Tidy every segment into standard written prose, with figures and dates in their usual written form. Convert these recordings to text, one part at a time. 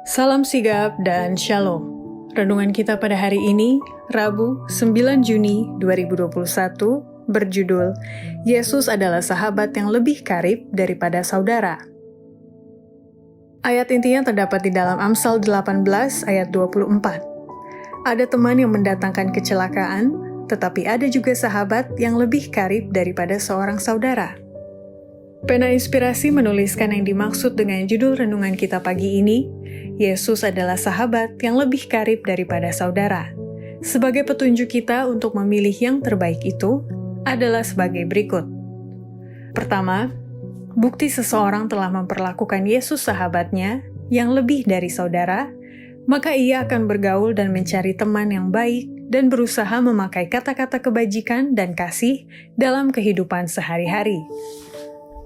Salam sigap dan shalom. Renungan kita pada hari ini, Rabu 9 Juni 2021, berjudul Yesus adalah sahabat yang lebih karib daripada saudara. Ayat intinya terdapat di dalam Amsal 18 ayat 24. Ada teman yang mendatangkan kecelakaan, tetapi ada juga sahabat yang lebih karib daripada seorang saudara. Pena Inspirasi menuliskan yang dimaksud dengan judul renungan kita pagi ini, Yesus adalah sahabat yang lebih karib daripada saudara. Sebagai petunjuk kita untuk memilih yang terbaik itu adalah sebagai berikut. Pertama, bukti seseorang telah memperlakukan Yesus sahabatnya yang lebih dari saudara, maka ia akan bergaul dan mencari teman yang baik dan berusaha memakai kata-kata kebajikan dan kasih dalam kehidupan sehari-hari.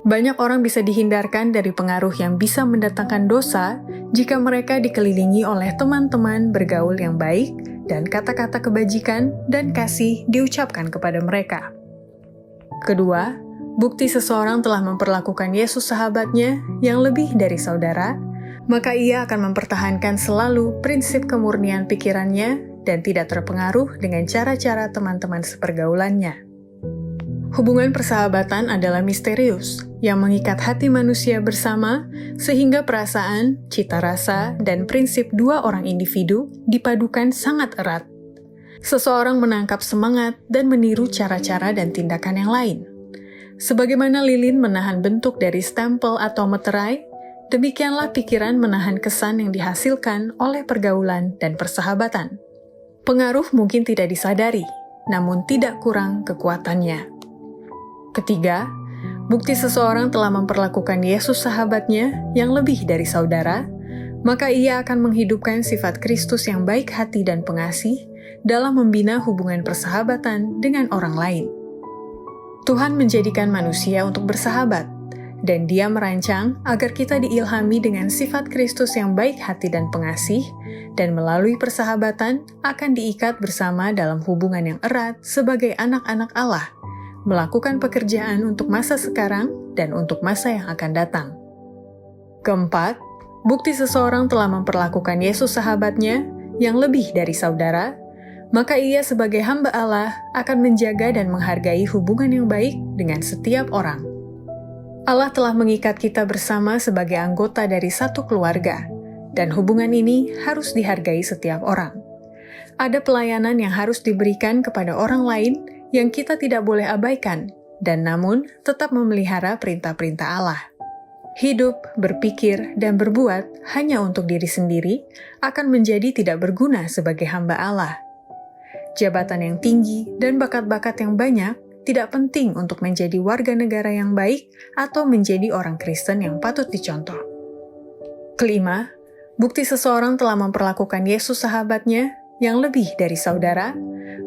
Banyak orang bisa dihindarkan dari pengaruh yang bisa mendatangkan dosa jika mereka dikelilingi oleh teman-teman bergaul yang baik dan kata-kata kebajikan dan kasih diucapkan kepada mereka. Kedua, bukti seseorang telah memperlakukan Yesus sahabatnya yang lebih dari saudara, maka ia akan mempertahankan selalu prinsip kemurnian pikirannya dan tidak terpengaruh dengan cara-cara teman-teman sepergaulannya. Hubungan persahabatan adalah misterius yang mengikat hati manusia bersama sehingga perasaan, cita rasa, dan prinsip dua orang individu dipadukan sangat erat. Seseorang menangkap semangat dan meniru cara-cara dan tindakan yang lain. Sebagaimana lilin menahan bentuk dari stempel atau meterai, demikianlah pikiran menahan kesan yang dihasilkan oleh pergaulan dan persahabatan. Pengaruh mungkin tidak disadari, namun tidak kurang kekuatannya. Ketiga, bukti seseorang telah memperlakukan Yesus sahabatnya yang lebih dari saudara, maka ia akan menghidupkan sifat Kristus yang baik hati dan pengasih dalam membina hubungan persahabatan dengan orang lain. Tuhan menjadikan manusia untuk bersahabat, dan Dia merancang agar kita diilhami dengan sifat Kristus yang baik hati dan pengasih, dan melalui persahabatan akan diikat bersama dalam hubungan yang erat sebagai anak-anak Allah, melakukan pekerjaan untuk masa sekarang dan untuk masa yang akan datang. Keempat, bukti seseorang telah memperlakukan Yesus sahabatnya yang lebih dari saudara, maka ia sebagai hamba Allah akan menjaga dan menghargai hubungan yang baik dengan setiap orang. Allah telah mengikat kita bersama sebagai anggota dari satu keluarga, dan hubungan ini harus dihargai setiap orang. Ada pelayanan yang harus diberikan kepada orang lain yang kita tidak boleh abaikan, dan namun tetap memelihara perintah-perintah Allah. Hidup, berpikir, dan berbuat hanya untuk diri sendiri akan menjadi tidak berguna sebagai hamba Allah. Jabatan yang tinggi dan bakat-bakat yang banyak tidak penting untuk menjadi warga negara yang baik atau menjadi orang Kristen yang patut dicontoh. Kelima, bukti seseorang telah memperlakukan Yesus sahabatnya yang lebih dari saudara,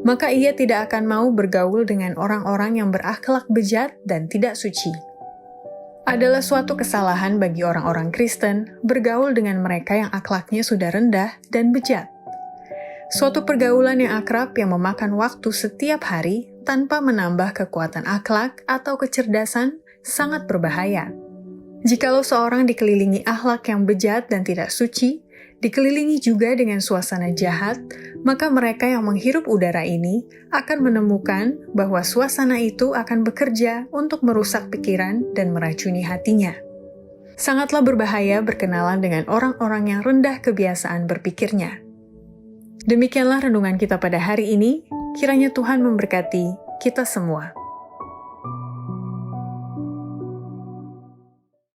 maka ia tidak akan mau bergaul dengan orang-orang yang berakhlak bejat dan tidak suci. Adalah suatu kesalahan bagi orang-orang Kristen bergaul dengan mereka yang akhlaknya sudah rendah dan bejat. Suatu pergaulan yang akrab yang memakan waktu setiap hari tanpa menambah kekuatan akhlak atau kecerdasan sangat berbahaya. Jikalau seorang dikelilingi akhlak yang bejat dan tidak suci, dikelilingi juga dengan suasana jahat, maka mereka yang menghirup udara ini akan menemukan bahwa suasana itu akan bekerja untuk merusak pikiran dan meracuni hatinya. Sangatlah berbahaya berkenalan dengan orang-orang yang rendah kebiasaan berpikirnya. Demikianlah renungan kita pada hari ini, kiranya Tuhan memberkati kita semua.